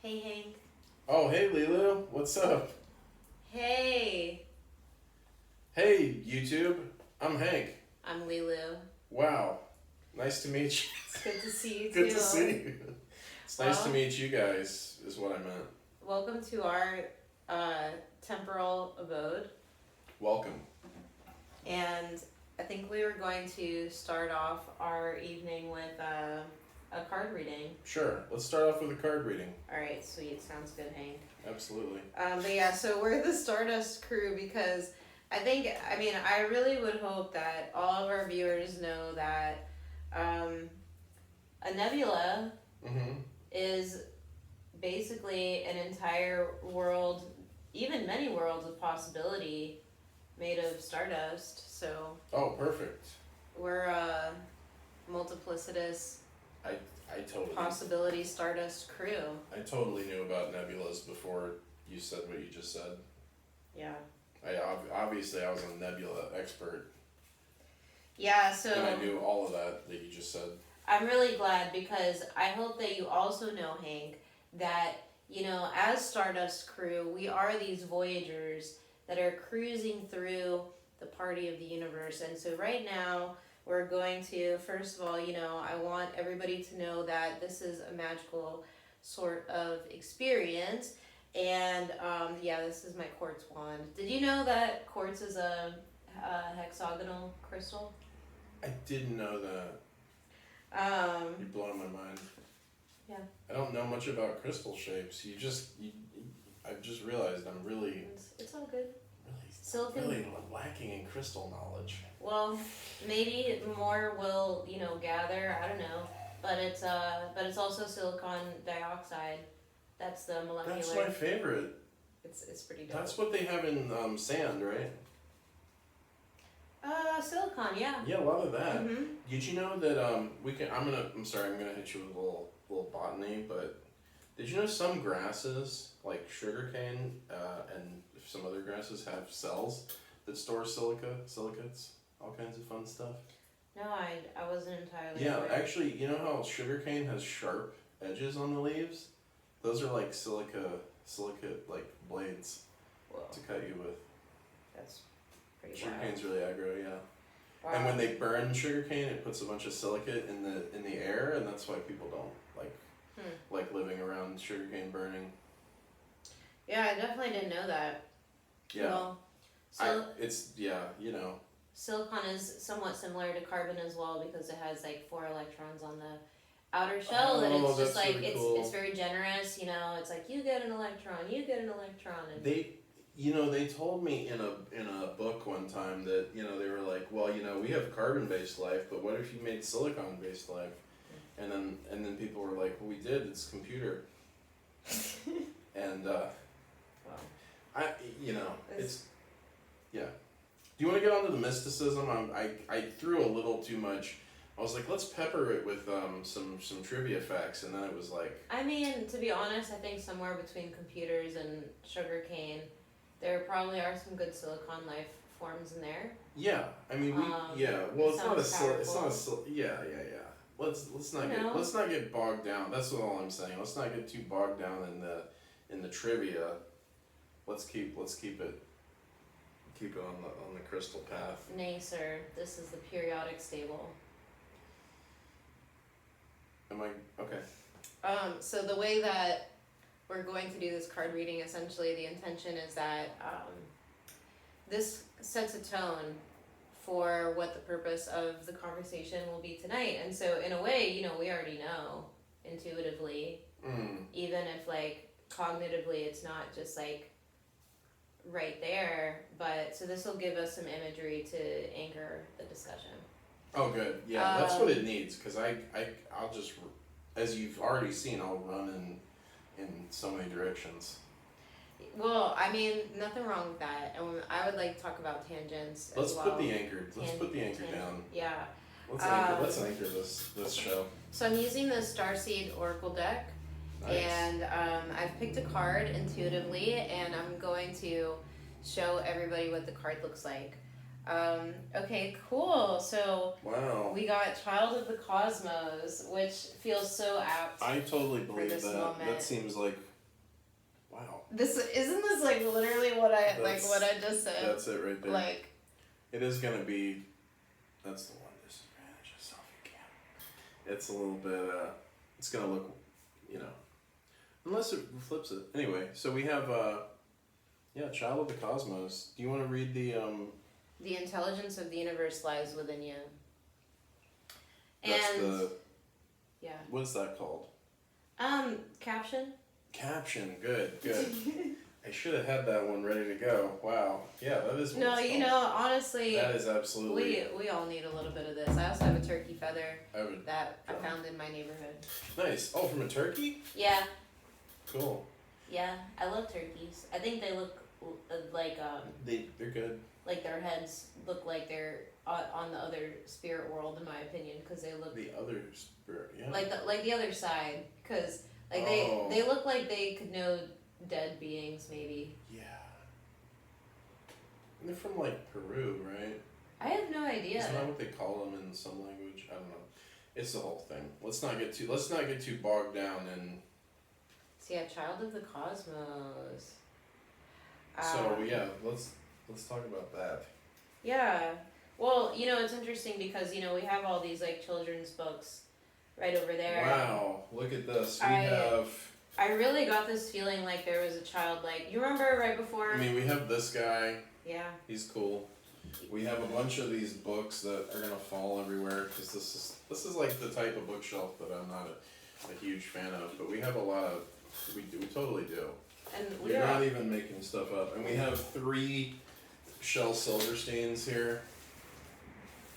Hey Hank. Oh, hey Lilo, what's up? Hey. Hey YouTube, I'm Hank. I'm Lilu. Wow, nice to meet you. It's good to see you Good to too. see you. It's nice to Well, meet you guys, is what I meant. welcome to our uh, temporal abode. Welcome. And I think we were going to start off our evening with a card reading. Sure, let's start off with a card reading. Alright, sweet. Sounds good, Hank. Absolutely. But yeah, so we're the Stardust crew because I really would hope that all of our viewers know that a nebula Mm-hmm. is basically an entire world, even many worlds of possibility made of stardust. So Oh, perfect. we're a multiplicitous I totally, possibility stardust crew. I totally knew about nebulas before you said what you just said. Yeah. Obviously I was a nebula expert, Yeah, so and I knew all of that you just said. I'm really glad because I hope that you also know, Hank, that, as Stardust crew, we are these voyagers that are cruising through the party of the universe. And so right now, we're going to, first of all, I want everybody to know that this is a magical sort of experience. And this is my quartz wand. Did you know that quartz is a hexagonal crystal? I didn't know that. You're blowing my mind. Yeah. I don't know much about crystal shapes. I've just realized I'm really, It's all good. really, really lacking in crystal knowledge. Well, maybe more will gather. I don't know, but it's also silicon dioxide. That's the molecular. That's my favorite. It's pretty dope. That's what they have in sand, right? Silicon, yeah. Yeah, a lot of that. Mhm. Did you know that we can? I'm sorry. I'm gonna hit you with a little botany, but did you know some grasses like sugarcane and some other grasses have cells that store silicates, all kinds of fun stuff. No, I wasn't entirely. Yeah, aware. actually, you know how sugarcane has sharp edges on the leaves? Those are like silicate like blades Whoa, to cut you with. that's pretty Sugarcane's really aggro, yeah. wild. And when they burn sugarcane, it puts a bunch of silicate in the air, and that's why people don't like living around sugarcane burning. Yeah, I definitely didn't know that. Yeah, Well, silicon is somewhat similar to carbon as well because it has like 4 electrons on the outer shell, and it's just that's like really cool. it's very generous. It's like you get an electron, and They told me in a book one time that they were like, well, we have carbon based life, but what if you made silicon based life? And then people were like, well, we did. It's computer. And well, it's yeah. Do you want to get onto the mysticism? I threw a little too much. I was like, let's pepper it with some trivia facts, and then it was like. I mean, to be honest, I think somewhere between computers and sugarcane, there probably are some good silicon life forms in there. Yeah, I mean Well, it's not a yeah. Let's not get bogged down. That's all I'm saying. Let's not get too bogged down in the trivia. Let's keep it on the crystal path. Nay, sir. This is the periodic stable. Am I okay? So the way that we're going to do this card reading, essentially, the intention is that this sets a tone for what the purpose of the conversation will be tonight. And so, in a way, we already know intuitively, even if cognitively it's not just right there. But so this will give us some imagery to anchor the discussion. Oh, good. Yeah, that's what it needs. Because I'll just, as you've already seen, I'll run in so many directions. Well, I mean, nothing wrong with that. And I would like to talk about tangents. Let's as well. put the anchor. Let's put the anchor down. Yeah. Let's anchor this show. So I'm using the Starseed Oracle deck, Nice. and I've picked a card intuitively, and I'm going to show everybody what the card looks like. Okay, cool. So wow, we got Child of the Cosmos, which feels so apt. I totally believe this that. moment. That seems like Wow. Isn't this like literally what I just said? That's it right there. Like, it is gonna be. That's the one disadvantage of selfie cam. It's a little bit. It's gonna look, unless it flips it. Anyway, so we have. Child of the Cosmos. Do you want to read the? The intelligence of the universe lies within you. That's and yeah. What is that called? Caption. Caption. Good. I should have had that one ready to go. Wow. Yeah, that is. No, honestly. That is absolutely. We all need a little bit of this. I also have a turkey feather that I try. found in my neighborhood. Nice. Oh, from a turkey? Yeah. Cool. Yeah, I love turkeys. I think they look like They're good. Like their heads look like they're on the other spirit world, in my opinion, because they look. The other spirit, yeah. Like the other side, because they look like they could know dead beings, maybe. Yeah. And they're from like Peru, right? I have no idea. Isn't that what they call them in some language? I don't know. It's the whole thing. Let's not get too bogged down in. So yeah, Child of the Cosmos. So yeah, let's talk about that. Yeah. Well, it's interesting because we have all these like children's books right over there. Wow, look at this. I really got this feeling like there was a child, like, you remember right before? I mean, we have this guy. Yeah. He's cool. We have a bunch of these books that are gonna fall everywhere because this is like the type of bookshelf that I'm not a huge fan of. But we have a lot of, we totally do. And we're not even making stuff up. And we have 3 Shel Silversteins here.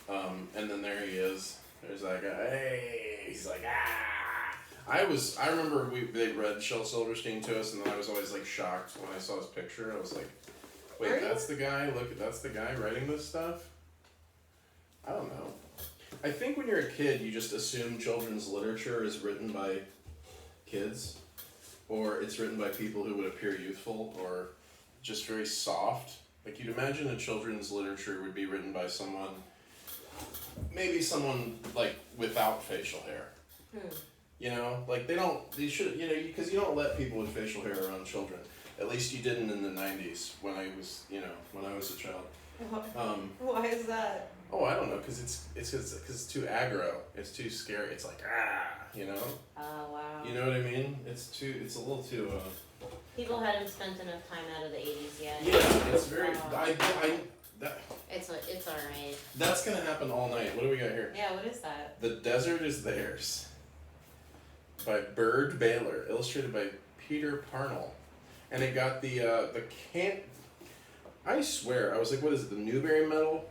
And then there he is. There's that guy. Hey, he's like, ah. I remember they read Shel Silverstein to us, and then I was always like shocked when I saw his picture. I was like, wait, that's the guy? That's the guy writing this stuff? I don't know. I think when you're a kid, you just assume children's literature is written by kids, or it's written by people who would appear youthful, or just very soft. Like, you'd imagine a children's literature would be written by someone, maybe someone, like, without facial hair. Like, they should, because you don't let people with facial hair around children. At least you didn't in the 90s when I was a child. Why is that? Oh, I don't know, because it's too aggro. It's too scary. It's like, Oh, wow. You know what I mean? It's a little too, People hadn't spent enough time out of the 80s yet. Yeah, it's very, It's alright. That's gonna happen all night. What do we got here? Yeah, what is that? The Desert is Theirs. By Bird Baylor, illustrated by Peter Parnell. And it got I swear, I was like, what is it, the Newbery Medal?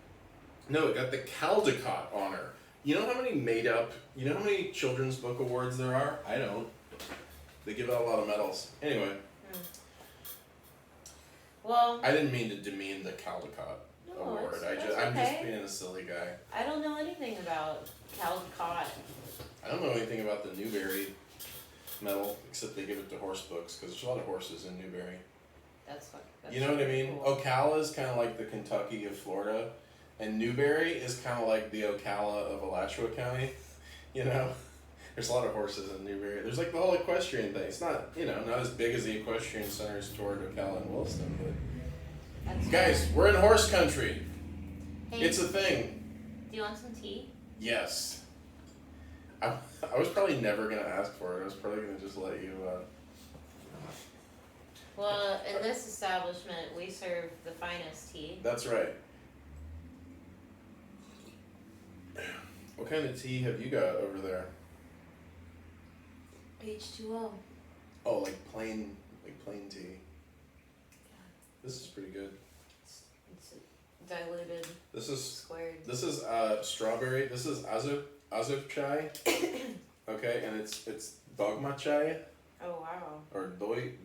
No, it got the Caldecott honor. You know how many children's book awards there are? I don't. They give out a lot of medals. Anyway. Well, I didn't mean to demean the Caldecott award. I'm just being a silly guy. I don't know anything about Caldecott. I don't know anything about the Newbery medal, except they give it to horse books, because there's a lot of horses in Newbery. That's you know what I mean? Cool. Ocala is kind of like the Kentucky of Florida, and Newberry is kind of like the Ocala of Alachua County. There's a lot of horses in Newberry. There's like the whole equestrian thing. It's not, not as big as the equestrian centers toward Ocala and Williston, but guys, we're in horse country. Hey, it's a thing. Do you want some tea? Yes. I was probably never gonna ask for it. I was probably gonna just let you. Well, in this establishment, we serve the finest tea. That's right. What kind of tea have you got over there? H2O. Oh, like plain tea. Yeah. This is pretty good. It's diluted. This is squared. This is strawberry. This is azuf chai. Okay, and it's dogma chai. Oh wow. Or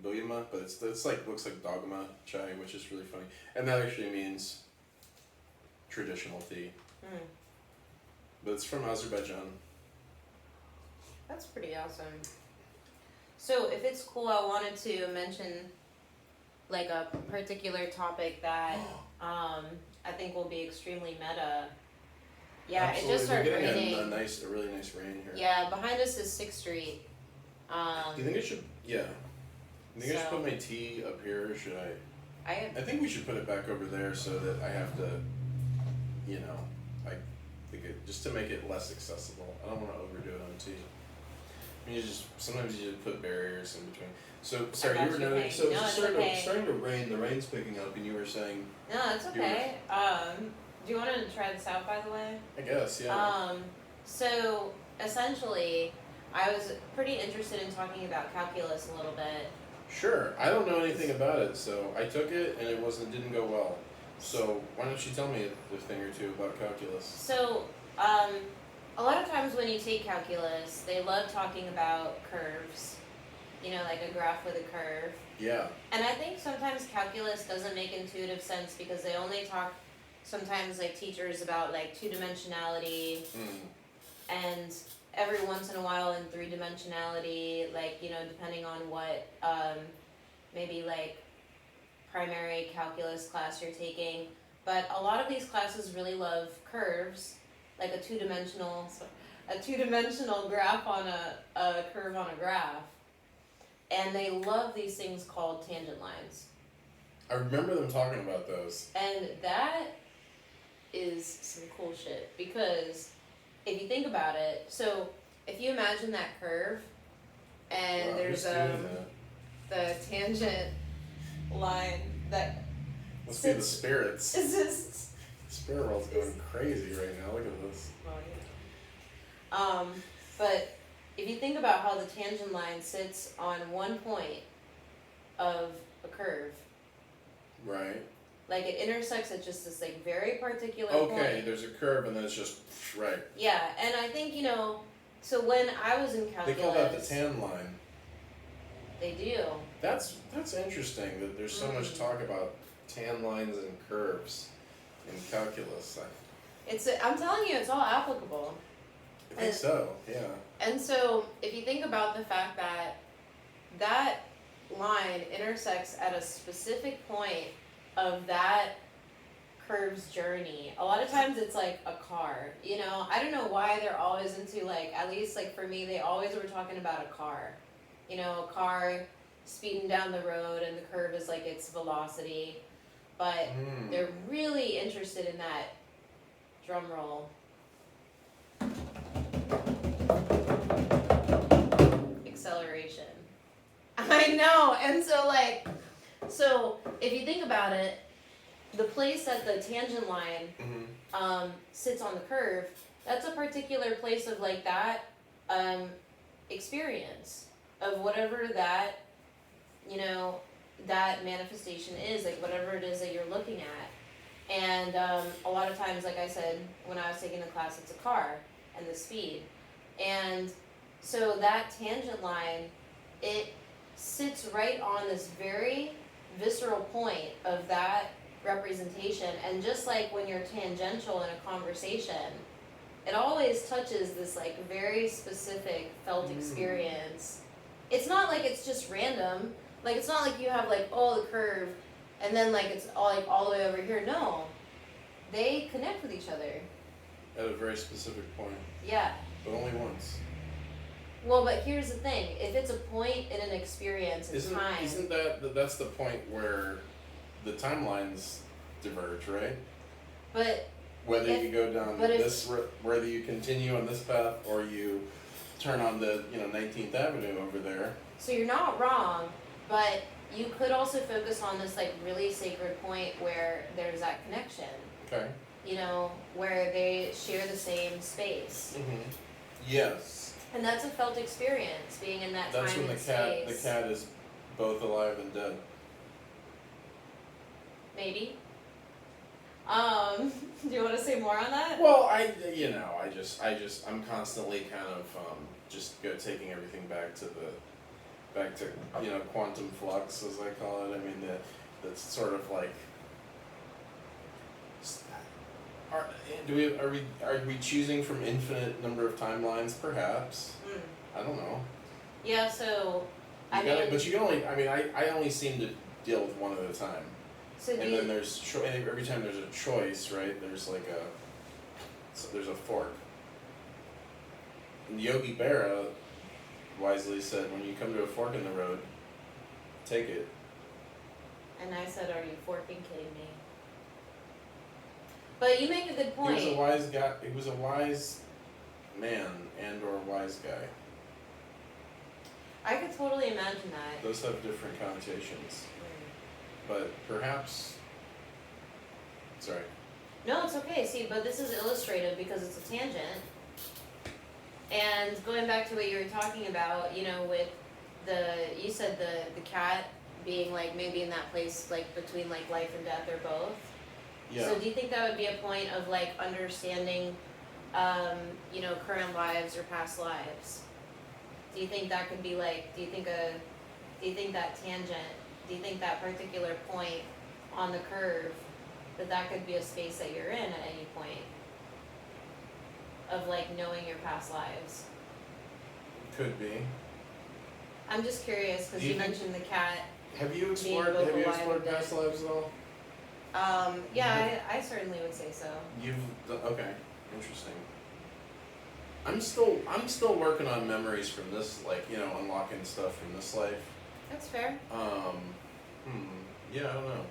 doyama, but it's like looks like dogma chai, which is really funny, and that actually means traditional tea. But it's from Azerbaijan. That's pretty awesome. So if it's cool, I wanted to mention like a particular topic that I think will be extremely meta. Yeah, absolutely. It just started raining. A really nice rain here. Yeah, behind us is 6th Street. Do you think it should? Yeah. You think I should put my tea up here, or should I? I think we should put it back over there so that I have to, you know, I think just to make it less accessible. I don't want to overdo it on tea. I mean, sometimes you just put barriers in between. So sorry, you were noting. So it's starting to rain. The rain's picking up, and you were saying. No, it's okay. Do you want to try this out, by the way? I guess, yeah. So essentially, I was pretty interested in talking about calculus a little bit. Sure. I don't know anything about it, so I took it and it didn't go well. So why don't you tell me a thing or two about calculus? So, a lot of times when you take calculus, they love talking about curves. You know, like a graph with a curve. Yeah. And I think sometimes calculus doesn't make intuitive sense because they only talk sometimes like teachers about like two-dimensionality and every once in a while in three-dimensionality, like, you know, depending on what maybe like primary calculus class you're taking. But a lot of these classes really love curves, like a two-dimensional graph on a curve on a graph. And they love these things called tangent lines. I remember them talking about those. And that is some cool shit because if you think about it, so if you imagine that curve and there's the tangent line that must be the spirits. Is this spirit world's going crazy right now. Look at this. Oh, yeah. But if you think about how the tangent line sits on one point of a curve, right? Like it intersects at just this like very particular point. Okay, there's a curve and then it's just right. Yeah, and I think, you know, so when I was in calculus, they call that the tan line. They do. That's interesting that there's so much talk about tan lines and curves in calculus. I'm telling you, it's all applicable. I think so, yeah. And so, if you think about the fact that that line intersects at a specific point of that curve's journey, a lot of times it's like a car, you know? I don't know why they're always into like, at least like for me, they always were talking about a car. You know, a car speeding down the road and the curve is like its velocity. But they're really interested in that drum roll. Acceleration. I know, and so if you think about it, the place that the tangent line sits on the curve, that's a particular place of like that experience of whatever that, you know, that manifestation is, like whatever it is that you're looking at. And a lot of times, like I said, when I was taking the class, it's a car and the speed. And so that tangent line, it sits right on this very visceral point of that representation. And just like when you're tangential in a conversation, it always touches this like very specific felt experience. It's not like it's just random. Like it's not like you have like, oh, the curve and then like it's all the way over here. No, they connect with each other at a very specific point. Yeah. But only once. Well, but here's the thing: if it's a point in an experience in time, isn't that's the point where the timelines diverge, right? But whether you go down whether you continue on this path or you turn on the 19th Avenue over there. So you're not wrong, but you could also focus on this like really sacred point where there's that connection. Okay. You know, where they share the same space. Mm-hmm. Yes. And that's a felt experience, being in that time and space. That's when the cat is both alive and dead. Maybe. Do you want to say more on that? Well, I'm constantly kind of taking everything back to quantum flux, as I call it. I mean, that's sort of like. Are we choosing from infinite number of timelines? Perhaps. I don't know. Yeah. So. But you can only. I mean, I only seem to deal with one at a time. So and then there's every time there's a choice, right? There's like there's a fork. And Yogi Berra wisely said, when you come to a fork in the road, take it. And I said, are you forking kidding me? But you make a good point. He was a wise guy. He was a wise man and or wise guy. I could totally imagine that. Those have different connotations. But perhaps... Sorry. No, it's okay. See, but this is illustrative because it's a tangent. And going back to what you were talking about, you know, with you said the cat being like maybe in that place like between like life and death or both. Yeah. So do you think that would be a point of like understanding, you know, current lives or past lives? Do you think that could be like? Do you think that tangent? Do you think that particular point on the curve, that could be a space that you're in at any point of like knowing your past lives? Could be. I'm just curious because you mentioned the cat. Have you explored past lives at all? Yeah, I certainly would say so. Okay, interesting. I'm still working on memories from this, like, you know, unlocking stuff from this life. That's fair. Yeah, I don't know.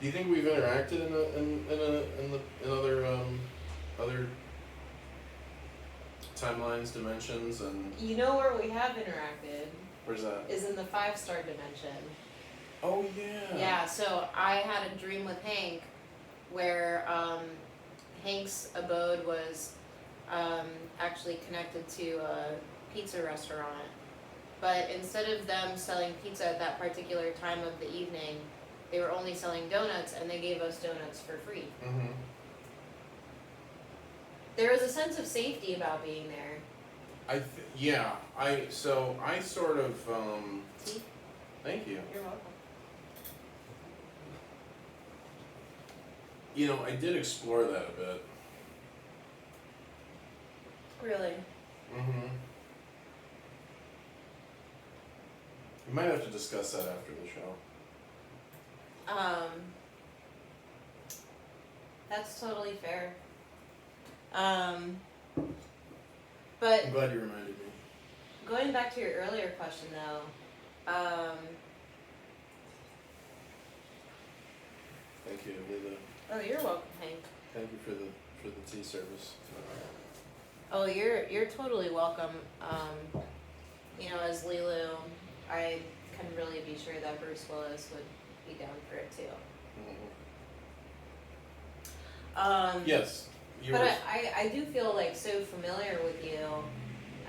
Do you think we've interacted in other timelines, dimensions, and? You know where we have interacted? Where's that? Is in the 5-star dimension. Oh yeah. Yeah. So I had a dream with Hank, where Hank's abode was actually connected to a pizza restaurant, but instead of them selling pizza at that particular time of the evening, they were only selling donuts, and they gave us donuts for free. Mm-hmm. There was a sense of safety about being there. I sort of See? Thank you. You're welcome. You know, I did explore that a bit. Really? Mm-hmm. We might have to discuss that after the show. That's totally fair. But I'm glad you reminded me. going back to your earlier question though, Thank you, Lila. oh, you're welcome, Hank. Thank you for the tea service. Oh, you're totally welcome. You know, as Lilu, I can really be sure that Bruce Willis would be down for it too. Yes. But I do feel like so familiar with you.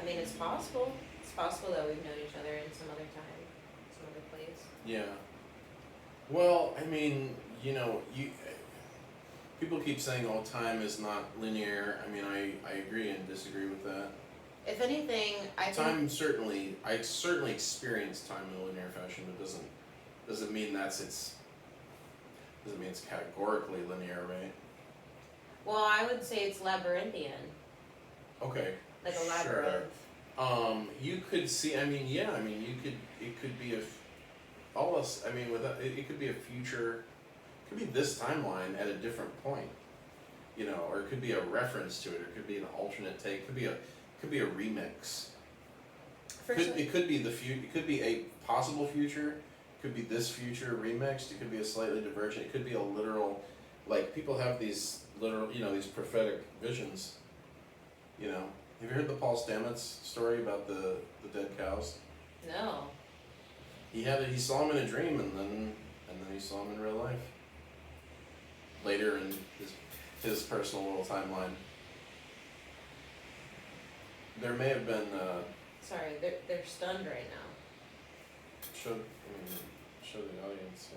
I mean, it's possible. It's possible that we've known each other in some other time, some other place. Yeah. Well, I mean, you know, people keep saying, "Oh, time is not linear." I mean, I agree and disagree with that. If anything, I certainly experience time in a linear fashion, but doesn't mean it's categorically linear, right? Well, I would say it's labyrinthian. Okay. Like a labyrinth. Sure. You could see. I mean, yeah. I mean, it could be it could be a future. It could be this timeline at a different point. You know, or it could be a reference to it. Or it could be an alternate take. It could be a remix. It could be It could be a possible future. It could be this future remixed. It could be a slightly divergent. It could be a literal. Like, people have these literal, you know, these prophetic visions. You know, have you heard the Paul Stamets story about the dead cows? No. He saw them in a dream, and then he saw them in real life. Later in his personal little timeline. There may have been. Sorry, they're stunned right now. Show the audience.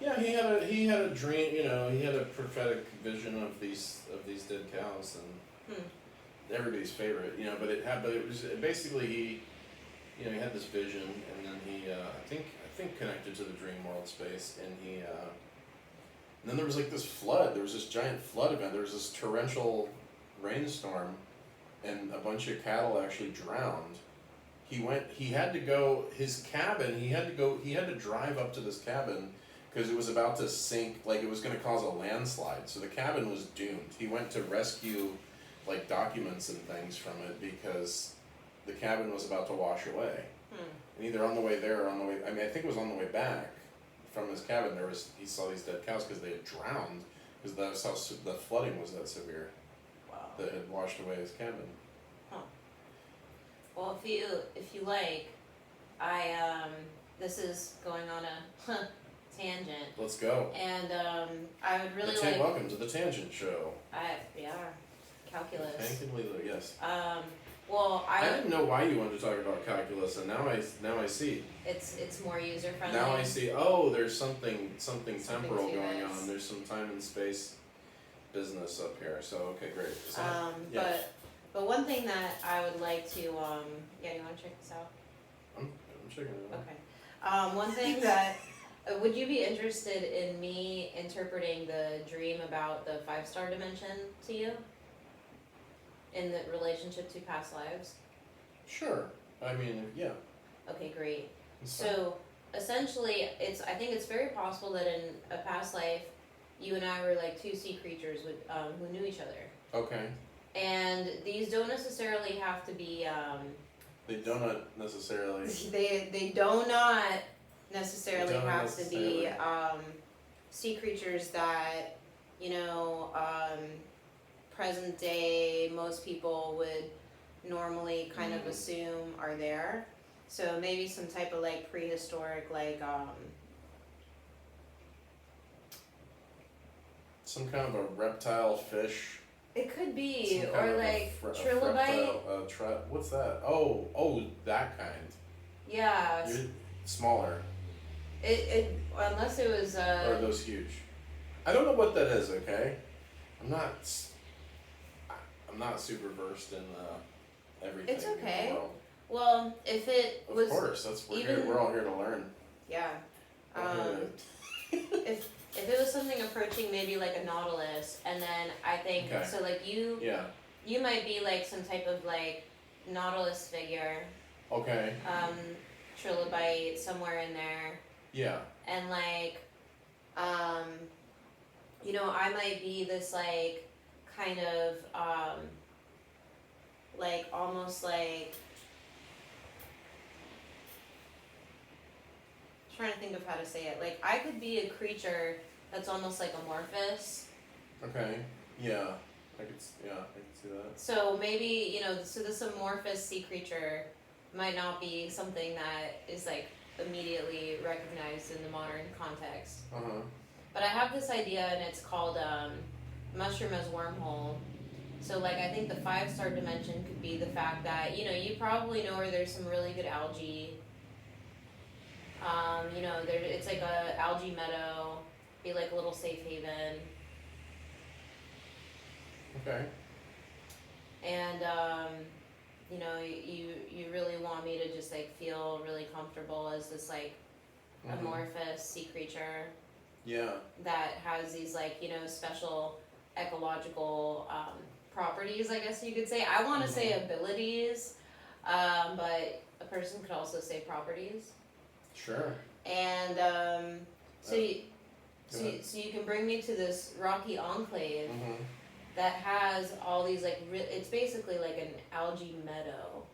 Yeah, he had a dream. You know, he had a prophetic vision of these dead cows, and everybody's favorite. You know, but it was basically he had this vision, and then he I think connected to the dream world space, and and then there was like this flood. There was this giant flood event. There was this torrential rainstorm, and a bunch of cattle actually drowned. He had to go, his cabin, he had to drive up to this cabin because it was about to sink, like it was going to cause a landslide. So the cabin was doomed. He went to rescue like documents and things from it because the cabin was about to wash away. Hmm. And either on the way there or on the way, I mean, I think it was on the way back from his cabin, he saw these dead cows because they had drowned, because that's how the flooding was that severe. Wow. That had washed away his cabin. Huh. Well, if you like, this is going on a tangent. Let's go. And I would really welcome to the Tangent Show. Calculus. Hank and Lilo, yes. Well, I didn't know why you wanted to talk about calculus, and now I see. It's more user friendly. Now I see. Oh, there's something temporal going on. There's some time and space business up here. So okay, great. Yeah. But one thing that I would like to you want to check this out? I'm checking it out. Okay. One thing that would you be interested in me interpreting the dream about the 5-star dimension to you? In the relationship to past lives? Sure. I mean, yeah. Okay, great. So essentially, I think it's very possible that in a past life, you and I were like 2 sea creatures who knew each other. Okay. And these don't necessarily have to be. They do not necessarily. They do not necessarily have to be sea creatures that present day most people would normally kind of assume are there. So maybe some type of like prehistoric some kind of a reptile fish. It could be, or like trilobite. What's that? Oh, that kind. Yeah. You're smaller. It unless it was. Or are those huge? I don't know what that is. Okay, I'm not super versed in everything. It's okay. In the world. Well, if it was. Of course, we're all here to learn. Yeah. If it was something approaching maybe like a nautilus, and then I think so like you. Yeah. You might be like some type of like nautilus figure. Okay. Trilobite somewhere in there. Yeah. And like, I might be this like kind of like almost like trying to think of how to say it. Like I could be a creature that's almost like amorphous. Okay. Yeah. I could see that. So maybe, so this amorphous sea creature might not be something that is like immediately recognized in the modern context. Uh-huh. But I have this idea, and it's called mushroom as wormhole. So like I think the 5-star dimension could be the fact that, you probably know where there's some really good algae. It's like a algae meadow, be like a little safe haven. Okay. And you really want me to just like feel really comfortable as this like amorphous sea creature. Yeah. That has these like special ecological properties, I guess you could say. I want to say abilities, but a person could also say properties. Sure. And so you can bring me to this rocky enclave that has all these like it's basically like an algae meadow.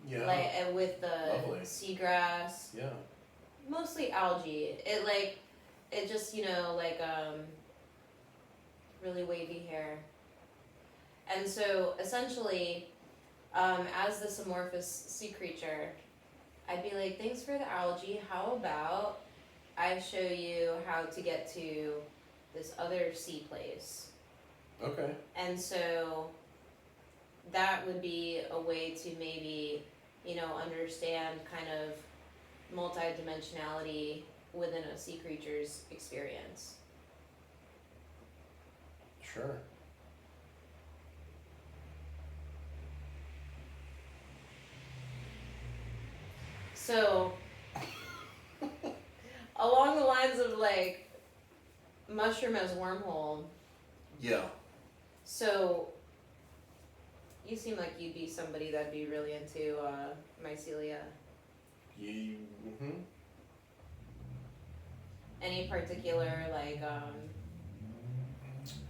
Yeah. Like with the lovely seagrass. Yeah. Mostly algae. It just really wavy hair. And so essentially, as this amorphous sea creature, I'd be like, thanks for the algae. How about I show you how to get to this other sea place? Okay. And so that would be a way to maybe, understand kind of multidimensionality within a sea creature's experience. Sure. So, along the lines of like mushroom as wormhole. Yeah. So, you seem like you'd be somebody that'd be really into mycelia. Any particular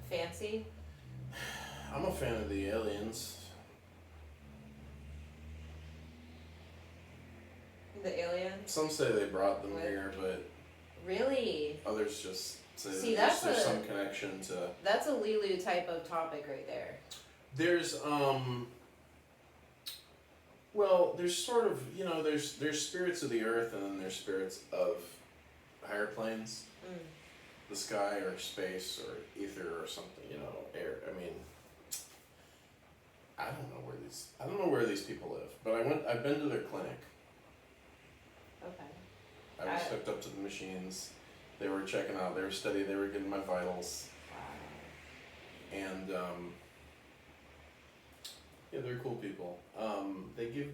fancy? I'm a fan of the aliens. Some say they brought them here, but really, others just say there's some connection to. That's a Lilu type of topic right there. There's well, there's sort of, there's spirits of the earth and then there's spirits of higher planes, the sky or space or ether or something, air. I mean, I don't know where these people live, but I've been to their clinic. Okay. I was hooked up to the machines. They were checking out, they were studying, they were getting my vitals. Wow. And yeah, they're cool people. They give,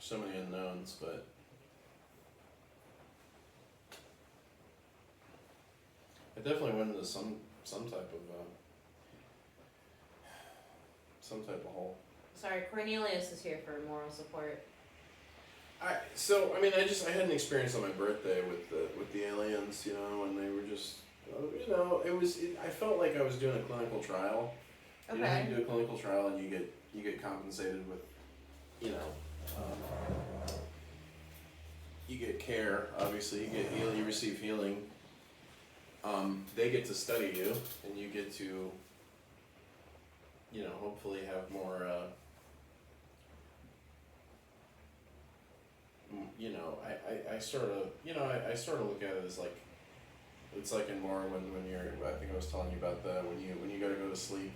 so many unknowns, but I definitely went into some type of hole. Sorry, Cornelius is here for moral support. I had an experience on my birthday with the aliens, and they were just, I felt like I was doing a clinical trial. Okay. You do a clinical trial and you get compensated with, you get care. Obviously, you receive healing. They get to study you, and you get to, hopefully have more. I sort of look at it as like, it's like in more when you're, I think I was telling you about that, when you gotta go to sleep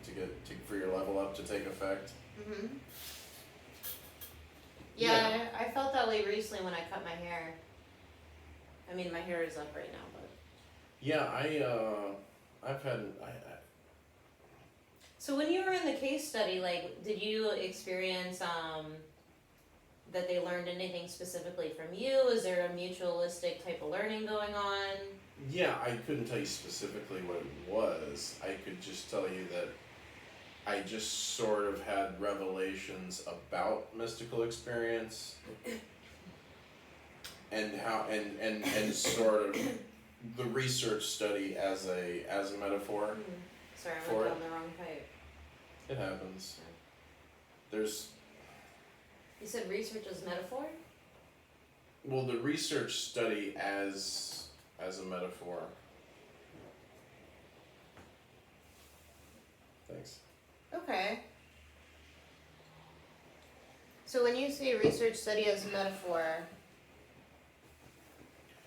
for your level up to take effect. Mm-hmm. Yeah. I felt that way recently when I cut my hair. I mean, my hair is up right now, but. Yeah, I've had, So when you were in the case study, did you experience, that they learned anything specifically from you? Is there a mutualistic type of learning going on? Yeah, I couldn't tell you specifically what it was. I could just tell you that I just sort of had revelations about mystical experience and how and sort of the research study as a metaphor. Sorry, I went down the wrong pipe. It happens. Yeah. There's. You said research as metaphor? Well, the research study as a metaphor. Thanks. Okay. So when you say research study as a metaphor,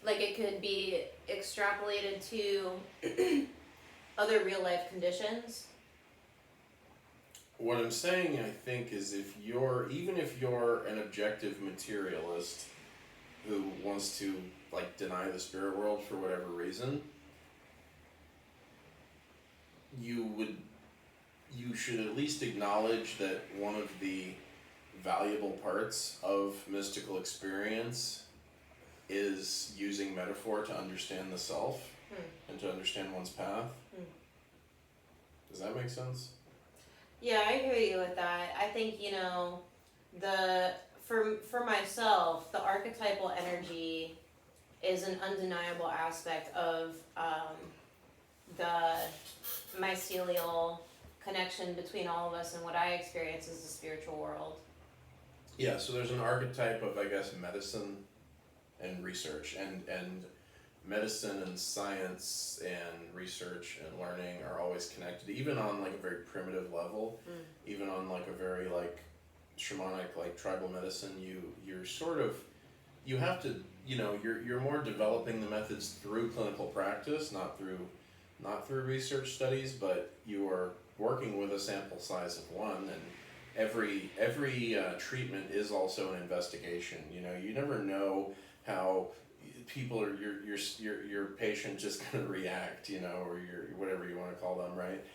it could be extrapolated to other real life conditions? What I'm saying, I think, is even if you're an objective materialist who wants to deny the spirit world for whatever reason, you should at least acknowledge that one of the valuable parts of mystical experience is using metaphor to understand the self and to understand one's path. Does that make sense? Yeah, I hear you with that. I think, for myself, the archetypal energy is an undeniable aspect of the mycelial connection between all of us and what I experience as the spiritual world. Yeah, so there's an archetype of, I guess, medicine and research, and medicine and science and research and learning are always connected, even on a very primitive level, even on a very shamanic tribal medicine. You have to, you're more developing the methods through clinical practice, not through research studies, but you are working with a sample size of one, and every treatment is also an investigation. You never know how people or your patient just gonna react, or your whatever you want to call them, right?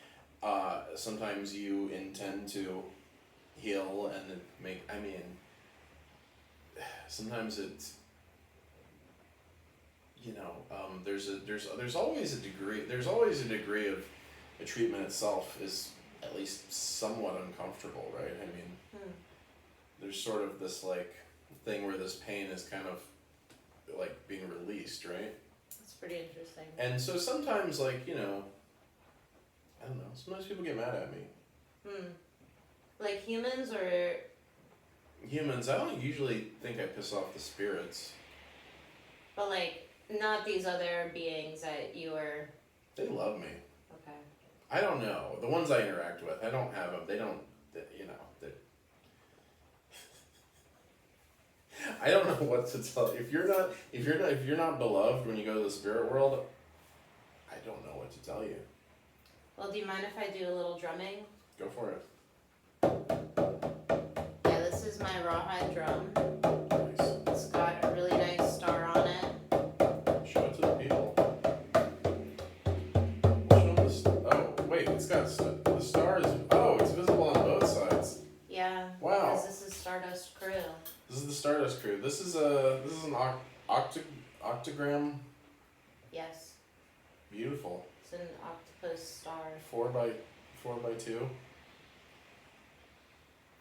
Sometimes you intend to heal and sometimes it's there's always a degree of a treatment itself is at least somewhat uncomfortable, right? There's sort of this thing where this pain is kind of being released, right? That's pretty interesting. And so sometimes I don't know, sometimes people get mad at me. Like humans or? Humans, I don't usually think I piss off the spirits. But like, not these other beings that you are. They love me. Okay. I don't know. The ones I interact with, I don't have them. They don't, you know. I don't know what to tell you. If you're not beloved when you go to the spirit world, I don't know what to tell you. Well, do you mind if I do a little drumming? Go for it. Yeah, this is my rawhide drum. Nice. It's got a really nice star on it. Show it to the people. Show them oh, wait, it's got the stars. Oh, it's visible on both sides. Yeah. Wow. Because this is Stardust Crew. This is the Stardust Crew. This is an octagram. Yes. Beautiful. It's an octopus star. 4x2.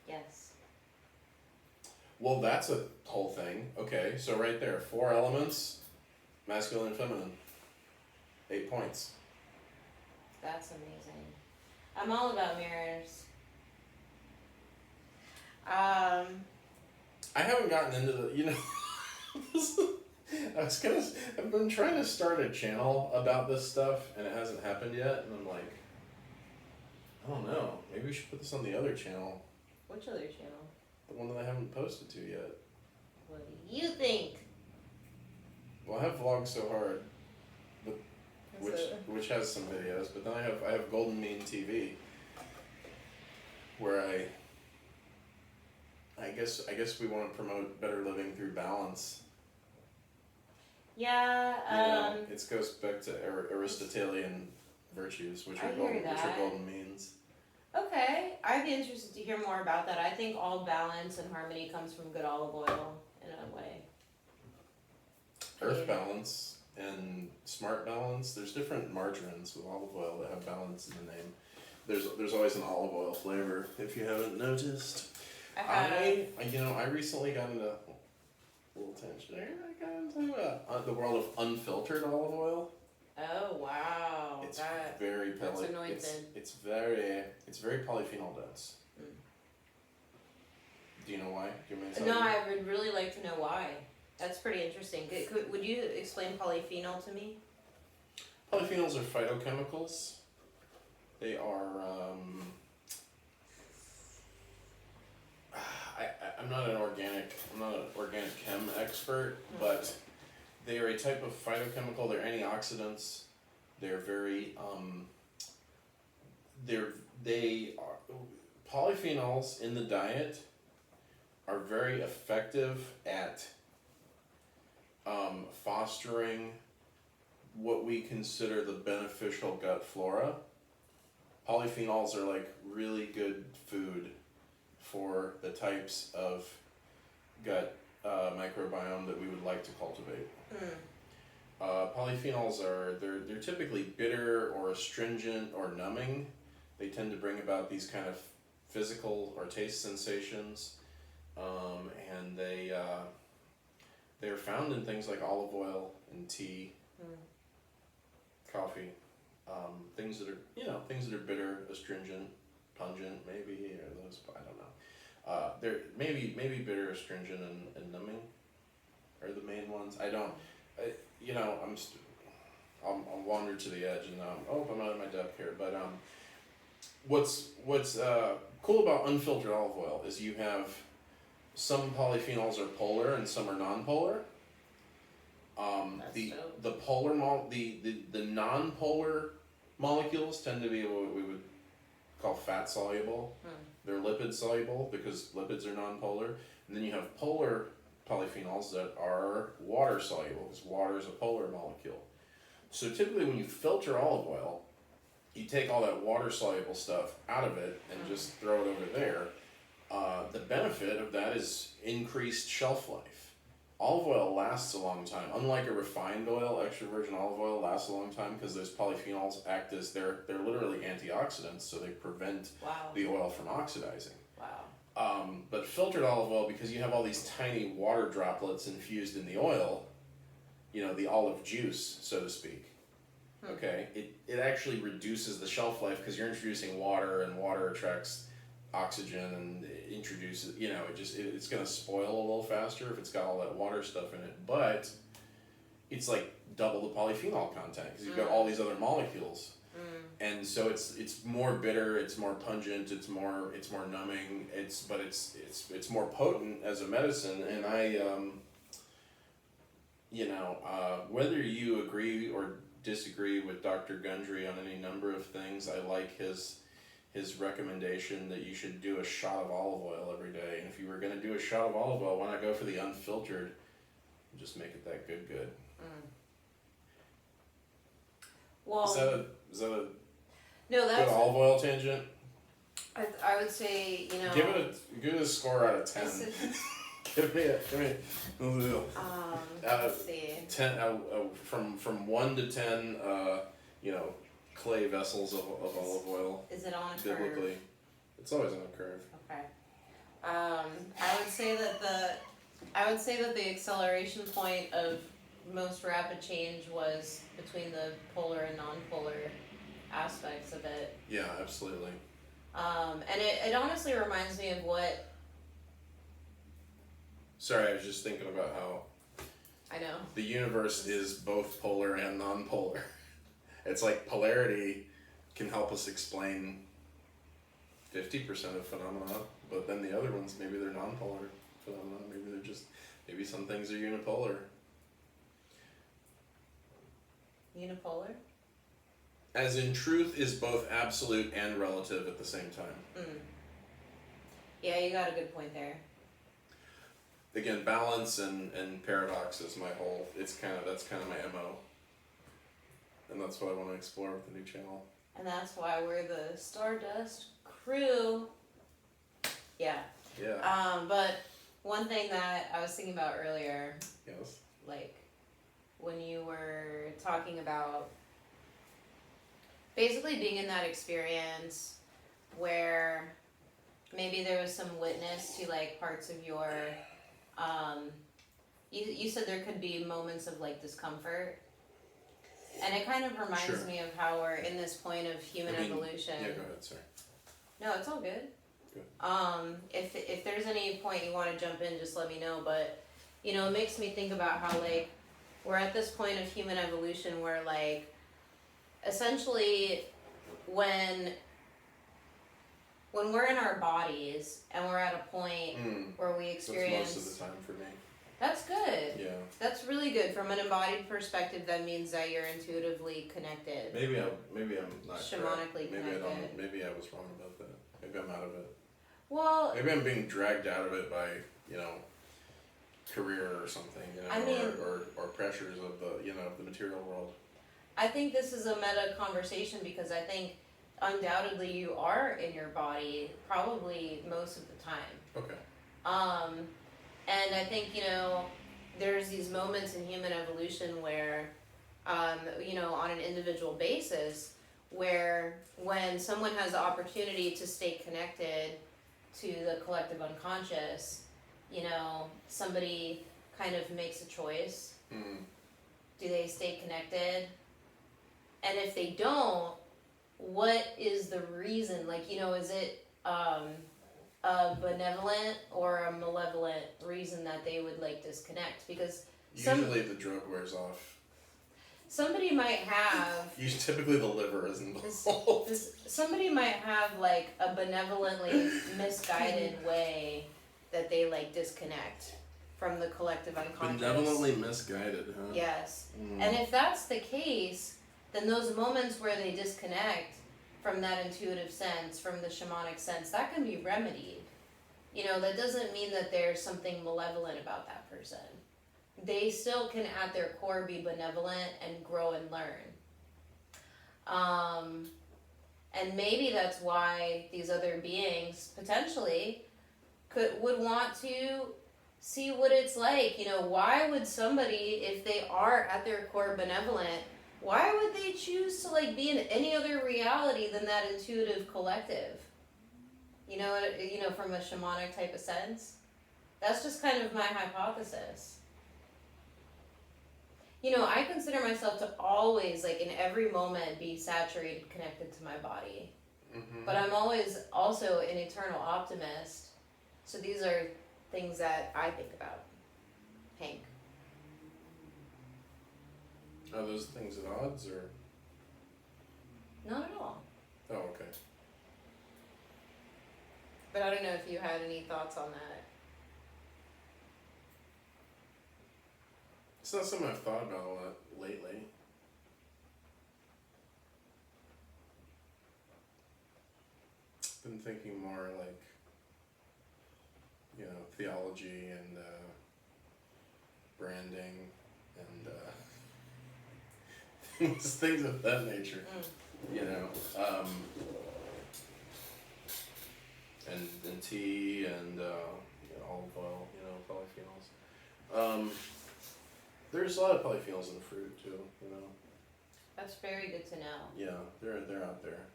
Yes. Well, that's a whole thing. Okay, so right there, 4 elements, masculine and feminine. 8 points. That's amazing. I'm all about mirrors. I haven't gotten into the, I've been trying to start a channel about this stuff, and it hasn't happened yet, and I'm like, I don't know, maybe we should put this on the other channel. Which other channel? The one that I haven't posted to yet. What do you think? Well, I have Vlog So Hard, but which has some videos, but then I have Golden Mean TV, where I guess we want to promote better living through balance. Yeah. It goes back to Aristotelian virtues, which are golden means. Okay, I'd be interested to hear more about that. I think all balance and harmony comes from good olive oil in a way. Earth balance and smart balance. There's different margarines with olive oil that have balance in the name. There's always an olive oil flavor if you haven't noticed. I recently got into a little tangent there. I got into the world of unfiltered olive oil. Oh wow! It's very anointed. It's very polyphenol dense. Mm. Do you know why? No, I would really like to know why. That's pretty interesting. Would you explain polyphenol to me? Polyphenols are phytochemicals. They are. I'm not an organic chem expert, but they are a type of phytochemical. They're antioxidants. They're very polyphenols in the diet are very effective at fostering what we consider the beneficial gut flora. Polyphenols are like really good food for the types of gut microbiome that we would like to cultivate. Polyphenols they're typically bitter or astringent or numbing. They tend to bring about these kind of physical or taste sensations, and they're found in things like olive oil and tea, coffee, things that are bitter, astringent, pungent, maybe, or those, I don't know. They're maybe bitter, astringent, and numbing are the main ones. I'll wander to the edge, and I'm out of my depth here. But what's cool about unfiltered olive oil is you have some polyphenols are polar and some are non-polar. The non-polar molecules tend to be what we would call fat soluble. They're lipid soluble because lipids are non-polar. And then you have polar polyphenols that are water soluble because water is a polar molecule. So typically when you filter olive oil, you take all that water soluble stuff out of it and just throw it over there. The benefit of that is increased shelf life. Olive oil lasts a long time. Unlike a refined oil, extra virgin olive oil lasts a long time because those polyphenols act as they're literally antioxidants, so they prevent the oil from oxidizing. Wow. But filtered olive oil, because you have all these tiny water droplets infused in the oil, the olive juice, so to speak. Okay, it actually reduces the shelf life because you're introducing water, and water attracts oxygen and introduce it. It's going to spoil a little faster if it's got all that water stuff in it. But it's like double the polyphenol content because you've got all these other molecules. And so it's more bitter, it's more pungent, it's more numbing. It's more potent as a medicine. And whether you agree or disagree with Dr. Gundry on any number of things, I like his recommendation that you should do a shot of olive oil every day. And if you were going to do a shot of olive oil, why not go for the unfiltered? Just make it that good. Well, is that a no, that's good olive oil tangent? I would say, give it a score out of 10. give me let's see. 10 from 1 to 10. Clay vessels of olive oil. Is it on a biblically? curve? It's always on a curve. Okay. I would say that the acceleration point of most rapid change was between the polar and non-polar aspects of it. Yeah, absolutely. And it honestly reminds me of what... Sorry, I was just thinking about how I know the universe is both polar and non-polar. It's like polarity can help us explain 50% of phenomena, but then the other ones, maybe they're non-polar phenomena. Maybe some things are unipolar. Unipolar? As in, truth is both absolute and relative at the same time. Yeah, you got a good point there. Again, balance and paradox is my whole. That's kind of my MO. And that's what I want to explore with the new channel. And that's why we're the Stardust crew. Yeah. Yeah. But one thing that I was thinking about earlier. Yes. Like, when you were talking about basically being in that experience where maybe there was some witness to like parts of your, you said there could be moments of like discomfort. And it kind of reminds me of how we're in this point of human evolution. Yeah, go ahead, sorry. No, it's all good. Good. If there's any point you want to jump in, just let me know. But, it makes me think about how, like, we're at this point of human evolution where, like, essentially when we're in our bodies and we're at a point where we experience... That's most of the time for me. That's good. Yeah. That's really good. From an embodied perspective, that means that you're intuitively connected. Maybe I'm not shamanically correct. connected. Maybe I was wrong about that. Maybe I'm out of it. Well... Maybe I'm being dragged out of it by, career or something, or pressures of the material world. I think this is a meta conversation because I think undoubtedly you are in your body probably most of the time. Okay. And I think, there's these moments in human evolution where, on an individual basis, where when someone has the opportunity to stay connected to the collective unconscious, somebody kind of makes a choice. Do they stay connected? And if they don't, what is the reason? Like, is it a benevolent or a malevolent reason that they would like disconnect? Because usually the drug wears off. Somebody might have... Typically the liver is involved. Somebody might have like a benevolently misguided way that they like disconnect from the collective unconscious. Benevolently misguided, huh? Yes. And if that's the case, then those moments where they disconnect from that intuitive sense, from the shamanic sense, that can be remedied. That doesn't mean that there's something malevolent about that person. They still can, at their core, be benevolent and grow and learn. And maybe that's why these other beings potentially would want to see what it's like. Why would somebody, if they are at their core benevolent, why would they choose to like be in any other reality than that intuitive collective? From a shamanic type of sense. That's just kind of my hypothesis. I consider myself to always, like in every moment, be saturated, connected to my body. But I'm always also an eternal optimist. So these are things that I think about, Hank. Are those things at odds, or? Not at all. Oh, okay. But I don't know if you had any thoughts on that. It's not something I've thought about a lot lately. Been thinking more like, theology and branding and things of that nature. And tea and olive oil, polyphenols. There's a lot of polyphenols in fruit too, That's very good to know. Yeah, they're out there.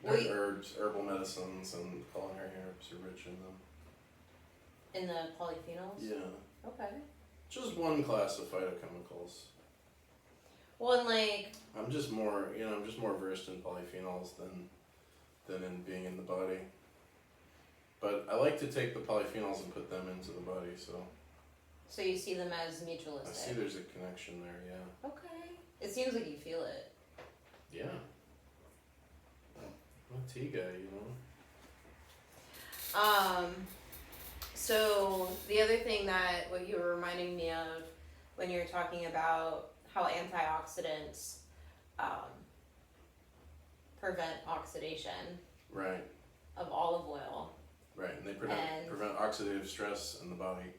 Well, herbs, herbal medicines, and culinary herbs are rich in them. In the polyphenols? Yeah. Okay. Just one class of phytochemicals. Well, and like... I'm just more versed in polyphenols than in being in the body. But I like to take the polyphenols and put them into the body, so... So you see them as mutualistic? I see there's a connection there, yeah. Okay. It seems like you feel it. Yeah. I'm a tea guy, So the other thing that what you were reminding me of when you were talking about how antioxidants prevent oxidation, right, of olive oil. Right, and they prevent oxidative stress in the body.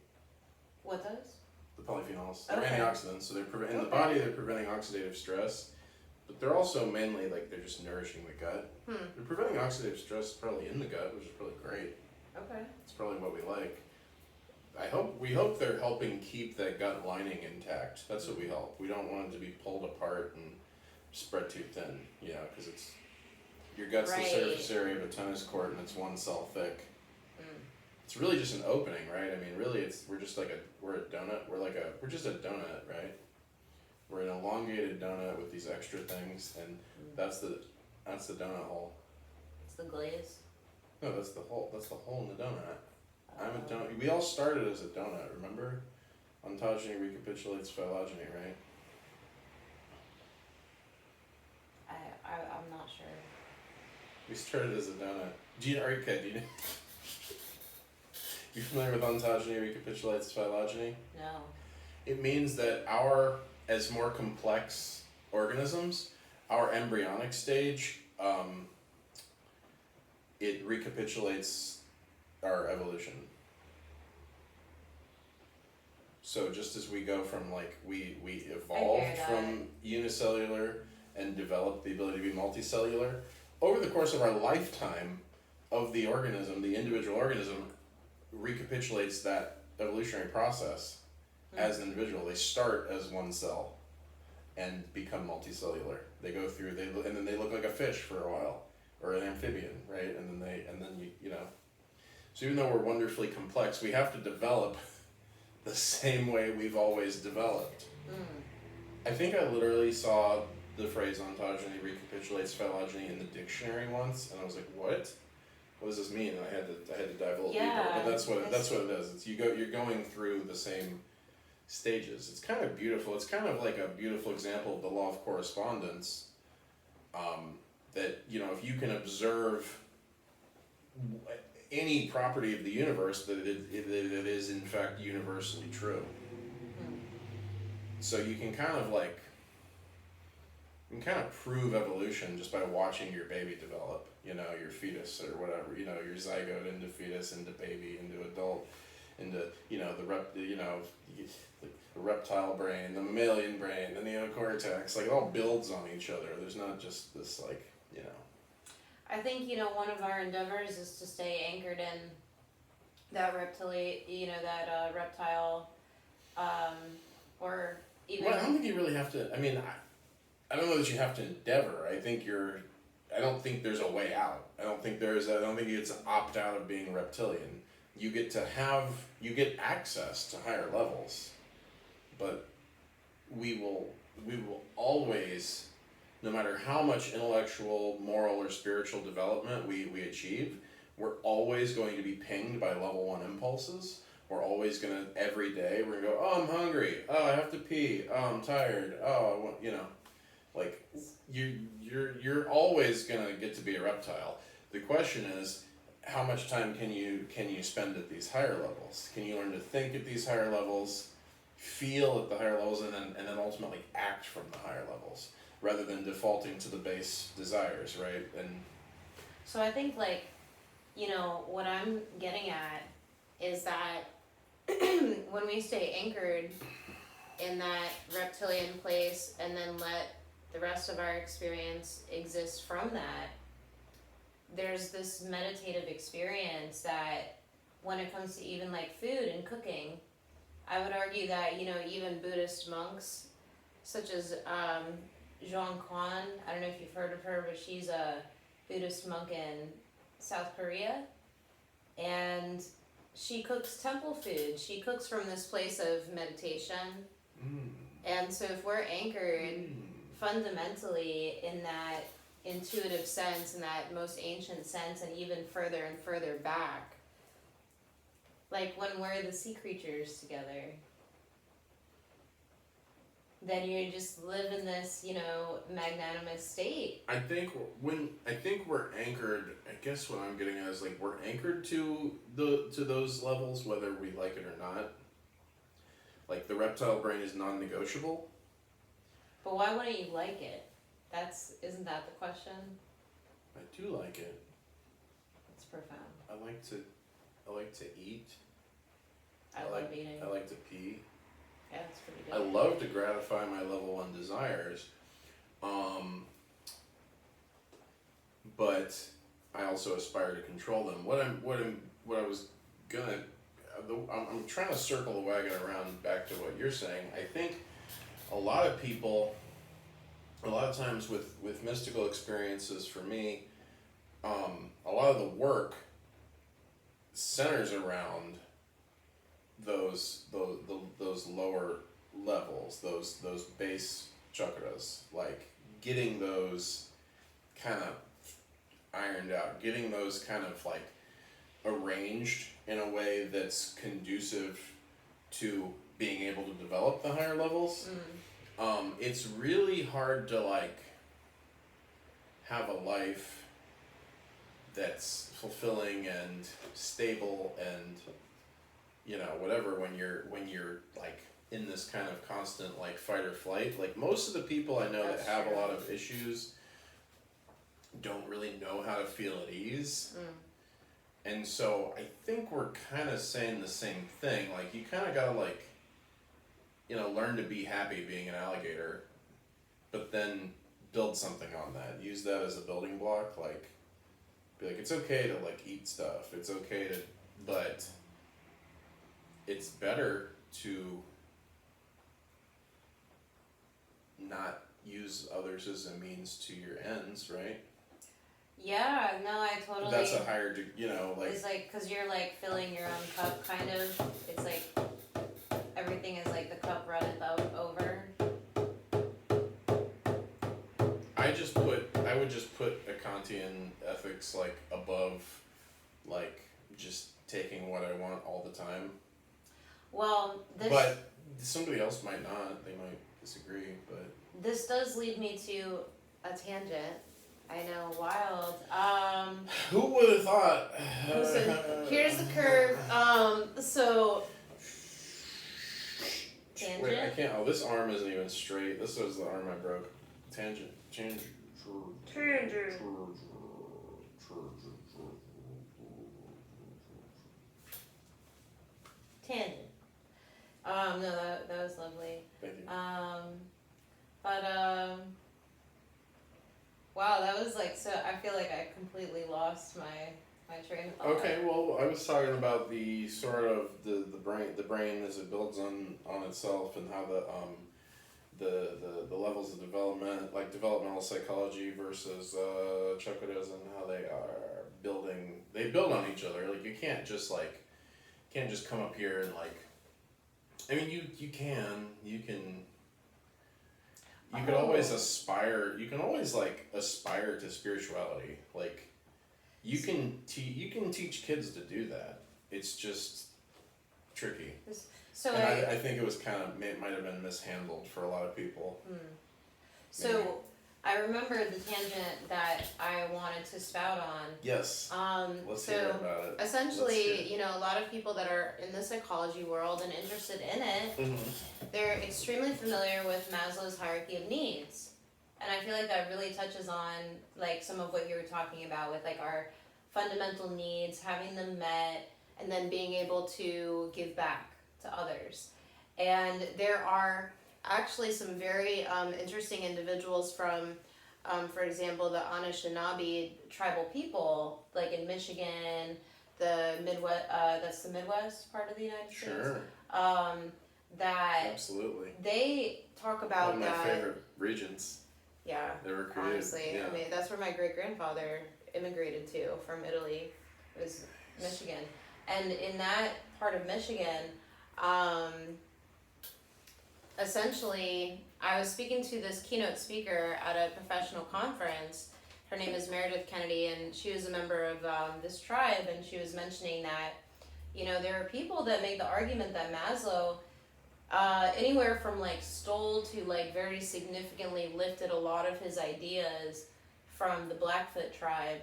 What does? The polyphenols. They're Okay. antioxidants, so they're in the body. They're preventing oxidative stress, but they're also mainly they're just nourishing the gut. They're preventing oxidative stress probably in the gut, which is probably great. Okay. It's probably what we like. We hope they're helping keep that gut lining intact. That's what we hope. We don't want it to be pulled apart and spread too thin, because your gut's the surface area of a tennis court and it's one cell thick. It's really just an opening, right? I mean, really, we're a donut. We're just a donut, right? We're an elongated donut with these extra things, and that's the donut hole. It's the glaze. No, that's the hole. That's the hole in the donut. I'm a donut. We all started as a donut, remember? Ontogeny recapitulates phylogeny, right? I'm not sure. We started as a donut. Do you know? You familiar with ontogeny recapitulates phylogeny? No. It means that as more complex organisms, our embryonic stage, it recapitulates our evolution. So just as we go from we evolved from unicellular and developed the ability to be multicellular, over the course of our lifetime of the organism, the individual organism recapitulates that evolutionary process as an individual. They start as one cell and become multicellular. They go through, and then they look like a fish for a while, or an amphibian, right? And then you know. So even though we're wonderfully complex, we have to develop the same way we've always developed. I think I literally saw the phrase ontogeny recapitulates phylogeny in the dictionary once, and I was like, what? What does this mean? And I had to dive a little deeper. But that's what it is. It's you're going through the same stages. It's kind of beautiful. It's kind of like a beautiful example of the law of correspondence. That if you can observe any property of the universe, that it is in fact universally true. So you can kind of prove evolution just by watching your baby develop, your fetus or whatever, your zygote into fetus, into baby, into adult, into, the reptile brain, the mammalian brain, the neocortex, it all builds on each other. There's not just this, I think, one of our endeavors is to stay anchored in that reptile, or even... Well, I don't think you really have to, I don't know that you have to endeavor. I don't think there's a way out. I don't think you get to opt out of being reptilian. You get access to higher levels, but we will always no matter how much intellectual, moral, or spiritual development we achieve, we're always going to be pinged by level 1 impulses. We're always going to, every day, we're going to go, oh, I'm hungry. Oh, I have to pee. Oh, I'm tired. Oh, I want, like, you're always going to get to be a reptile. The question is, how much time can you spend at these higher levels? Can you learn to think at these higher levels, feel at the higher levels, and then ultimately act from the higher levels, rather than defaulting to the base desires, right? And so I think, like, what I'm getting at is that when we stay anchored in that reptilian place and then let the rest of our experience exist from that, there's this meditative experience that when it comes to even like food and cooking, I would argue that, even Buddhist monks, such as Jeon Kwan, I don't know if you've heard of her, but she's a Buddhist monk in South Korea, and she cooks temple food. She cooks from this place of meditation. And so if we're anchored fundamentally in that intuitive sense, in that most ancient sense, and even further and further back, like when we're the sea creatures together, then you just live in this, magnanimous state. I think we're anchored. I guess what I'm getting at is, like, we're anchored to those levels, whether we like it or not. Like, the reptile brain is non-negotiable. But why wouldn't you like it? Isn't that the question? I do like it. It's profound. I like to eat. I love eating. I like to pee. Yeah, it's pretty good. I love to gratify my level 1 desires, but I also aspire to control them. I'm trying to circle the wagon around back to what you're saying. I think a lot of people, a lot of times with mystical experiences, for me, a lot of the work centers around those lower levels, those base chakras, like getting those kind of ironed out, getting those kind of like arranged in a way that's conducive to being able to develop the higher levels. It's really hard to like have a life that's fulfilling and stable and whatever when you're like in this kind of constant like fight or flight. Like, most of the people I know that have a lot of issues don't really know how to feel at ease. And so I think we're kind of saying the same thing. Like, you kind of gotta like learn to be happy being an alligator, but then build something on that. Use that as a building block. Like, be like, it's okay to like eat stuff. It's okay to, but it's better to not use others as a means to your ends, right? Yeah, no, I totally. That's a higher, like. It's like, because you're like filling your own cup, kind of. It's like everything is like the cup runneth over. I would just put a Kantian ethics like above, like just taking what I want all the time. Well, but somebody else might not. They might disagree, but this does lead me to a tangent. I know, wild. Who would have thought? So here's the curve. So tangent. Wait, I can't. Oh, this arm isn't even straight. This was the arm I broke. Tangent. Tangent. No, that was lovely. Thank you. Wow, that was like, so I feel like I completely lost my train of thought. Okay, well, I was talking about the sort of the brain as it builds on itself, and how the levels of development, like developmental psychology versus chakras, and how they build on each other. Like, you can't just come up here and like, I mean, you can. you could always aspire. You can always like aspire to spirituality. Like you can teach kids to do that. It's just tricky. So and I think it was kind of might have been mishandled for a lot of people. So maybe. I remember the tangent that I wanted to spout on. Yes. Let's hear about it. Essentially, a lot of people that are in the psychology world and interested in it, they're extremely familiar with Maslow's hierarchy of needs. And I feel like that really touches on like some of what you were talking about with like our fundamental needs, having them met, and then being able to give back to others. And there are actually some very interesting individuals from, for example, the Anishinaabe tribal people, like in Michigan, the Midwest, that's the Midwest part of the United States. Sure. That absolutely. They talk about one of my favorite regions. Yeah. They were created. Honestly, yeah. I mean, that's where my great-grandfather immigrated to from Italy. It was Michigan. And in that part of Michigan, essentially, I was speaking to this keynote speaker at a professional conference. Her name is Meredith Kennedy, and she was a member of this tribe, and she was mentioning that, there are people that make the argument that Maslow, anywhere from like stole to like very significantly lifted a lot of his ideas from the Blackfoot tribe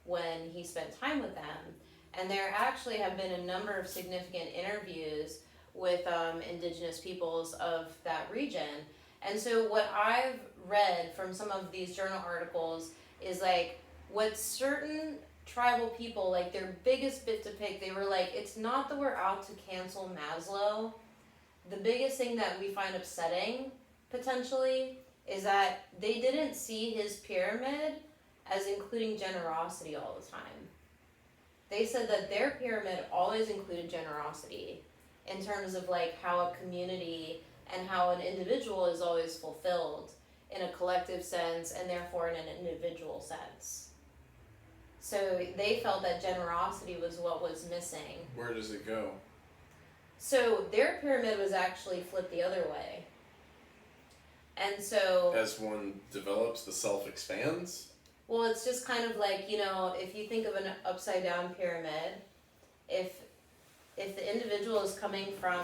when he spent time with them. And there actually have been a number of significant interviews with indigenous peoples of that region. And so what I've read from some of these journal articles is like what certain tribal people, like their biggest bit to pick, they were like, it's not that we're out to cancel Maslow. The biggest thing that we find upsetting, potentially, is that they didn't see his pyramid as including generosity all the time. They said that their pyramid always included generosity in terms of like how a community and how an individual is always fulfilled in a collective sense and therefore in an individual sense. So they felt that generosity was what was missing. Where does it go? So their pyramid was actually flipped the other way. And so... As one develops, the self expands? Well, it's just kind of like, if you think of an upside down pyramid, if the individual is coming from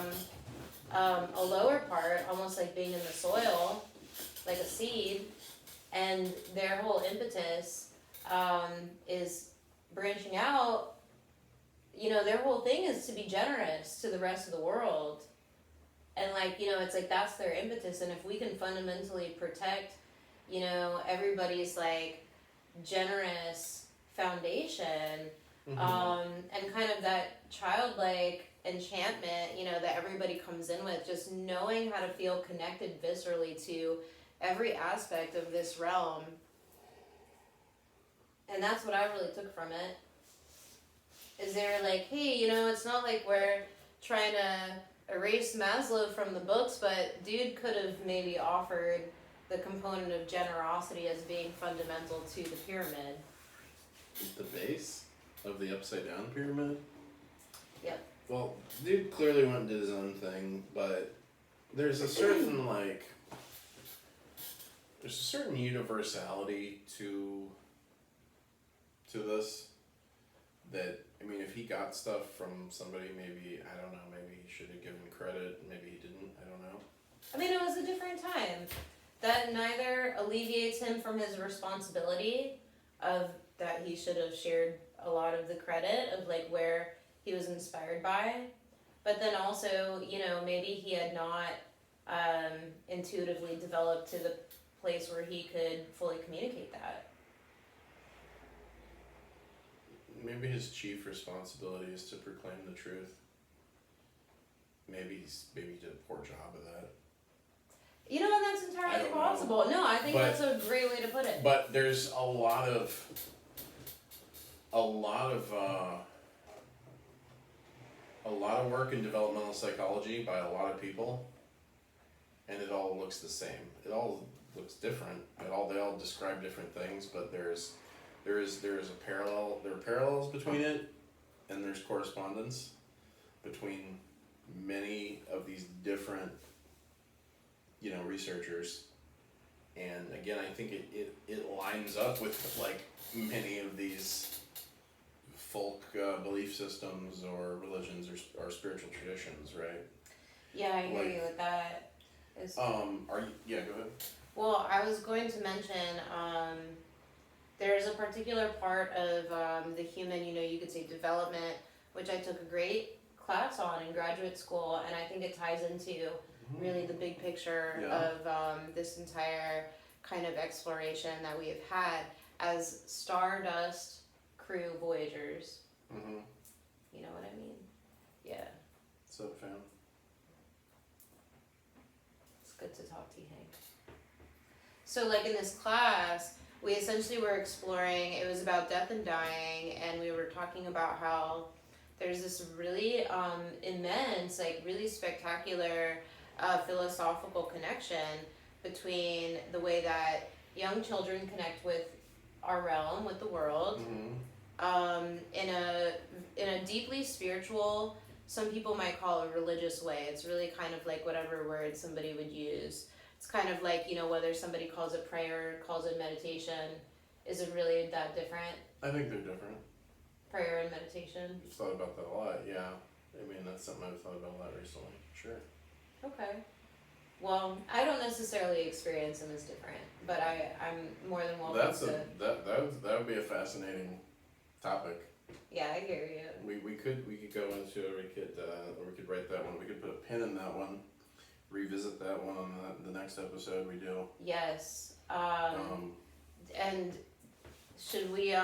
a lower part, almost like being in the soil, like a seed, and their whole impetus is branching out, their whole thing is to be generous to the rest of the world. And it's like that's their impetus. And if we can fundamentally protect, everybody's like generous foundation, and kind of that childlike enchantment, that everybody comes in with, just knowing how to feel connected viscerally to every aspect of this realm. And that's what I really took from it. Is they're like, hey, it's not like we're trying to erase Maslow from the books, but dude could have maybe offered the component of generosity as being fundamental to the pyramid. The base of the upside down pyramid? Yep. Well, dude clearly went and did his own thing, but there's a certain there's a certain universality to this that, I mean, if he got stuff from somebody, maybe, I don't know, maybe he should have given credit, maybe he didn't, I don't know. I mean, it was a different time. That neither alleviates him from his responsibility of that he should have shared a lot of the credit of like where he was inspired by, but then also, maybe he had not intuitively developed to the place where he could fully communicate that. Maybe his chief responsibility is to proclaim the truth. Maybe he did a poor job of that. And that's entirely possible. No, I think that's a great way to put it. But there's a lot of work in developmental psychology by a lot of people, and it all looks the same. It all looks different. They all describe different things, but there is a parallel. There are parallels between it, and there's correspondence between many of these different, researchers And again, I think it lines up with like many of these folk belief systems or religions or spiritual traditions, right? Yeah, I hear you with that. Are you? Yeah, go ahead. Well, I was going to mention, there's a particular part of the human, you could say development, which I took a great class on in graduate school, and I think it ties into really the big picture of this entire kind of exploration that we have had as Stardust crew voyagers. Mm-hmm. You know what I mean? Yeah. What's up, fam? It's good to talk to you, Hank. So, like in this class, we essentially were exploring, it was about death and dying, and we were talking about how there's this really immense, like really spectacular philosophical connection between the way that young children connect with our realm, with the world, in a deeply spiritual, some people might call it a religious way. It's really kind of like whatever word somebody would use. It's kind of like, whether somebody calls it prayer, calls it meditation. Is it really that different? I think they're different. Prayer and meditation? I've thought about that a lot, yeah. I mean, that's something I've thought about a lot recently. Sure. Okay. Well, I don't necessarily experience them as different, but I'm more than welcome that would be a fascinating topic. Yeah, I hear you. We could go into it. We could write that one. We could put a pin in that one. Revisit that one on the next episode we do. Yes. And should we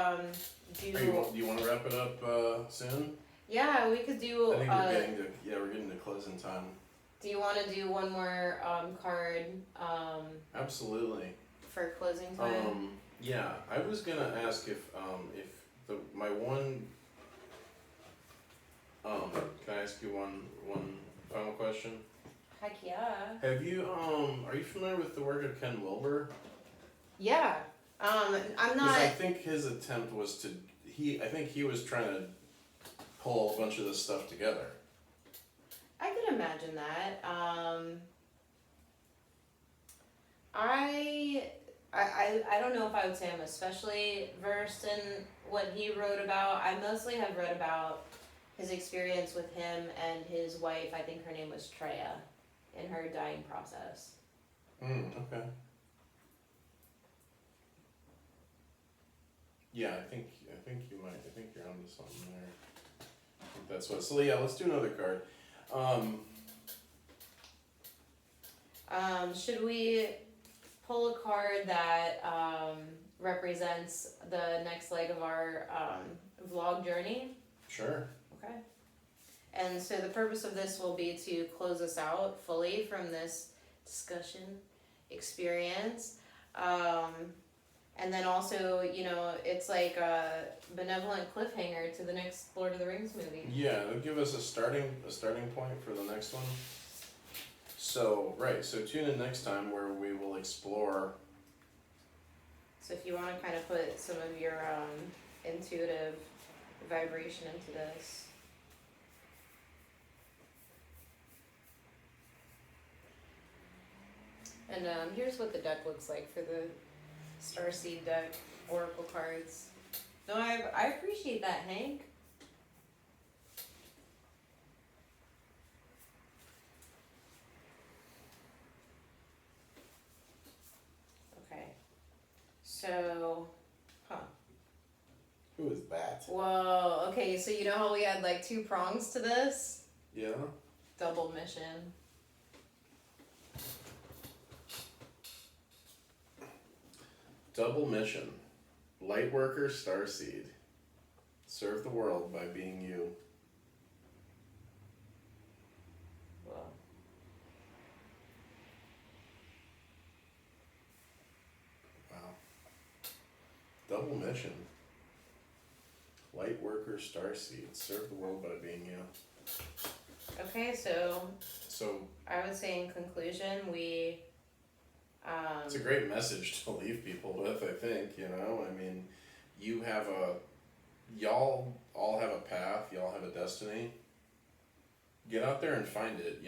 do? Do you want to wrap it up soon? Yeah, we could do. I think we're getting to closing time. Do you want to do one more card? Absolutely. For closing time. Yeah, I was gonna ask if my one. Can I ask you one final question? Heck yeah. Have you are you familiar with the work of Ken Wilber? Yeah. I'm not. I think his attempt was I think he was trying to pull a bunch of this stuff together. I could imagine that. I don't know if I would say I'm especially versed in what he wrote about. I mostly have read about his experience with him and his wife. I think her name was Treya, in her dying process. Okay. Yeah, I think you might. I think you're onto something there. I think that's what. So yeah, let's do another card. Should we pull a card that represents the next leg of our vlog journey? Sure. Okay. And so the purpose of this will be to close us out fully from this discussion experience. And then also, it's like a benevolent cliffhanger to the next Lord of the Rings movie. Yeah, it'll give us a starting point for the next one. So tune in next time where we will explore. So if you want to kind of put some of your intuitive vibration into this. And here's what the deck looks like for the Starseed deck, Oracle cards. No, I appreciate that, Hank. Okay. So, Who is that? Whoa, okay, so you know how we had like 2 prongs to this? Yeah. Double mission. Double mission. Lightworker Starseed. Serve the world by being you. Whoa. Wow. Double mission. Lightworker Starseed. Serve the world by being you. Okay, so So I would say in conclusion, we it's a great message to leave people with, I think, I mean, y'all all have a path, y'all have a destiny. Get out there and find it,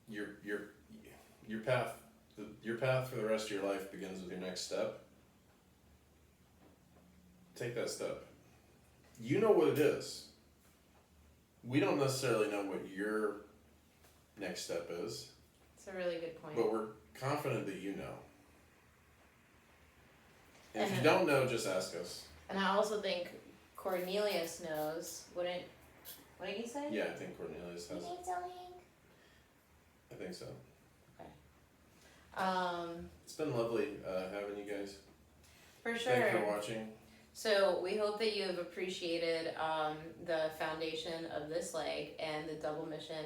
your path your path for the rest of your life begins with your next step. Take that step. You know what it is. We don't necessarily know what your next step is. It's a really good point. But we're confident that you know. And if you don't know, just ask us. And I also think Cornelius knows. Wouldn't you say? Yeah, I think Cornelius has. You think so, Hank? I think so. Okay. It's been lovely having you guys. For sure. Thanks for watching. So we hope that you have appreciated the foundation of this leg, and the double mission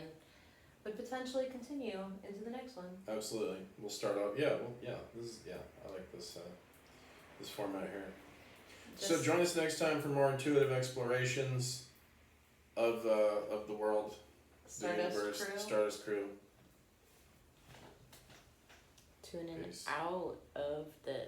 would potentially continue into the next one. Absolutely. We'll start off. Yeah. I like this this format here. So join us next time for more intuitive explorations of the world, the universe, Stardust Crew. Tune in out of this.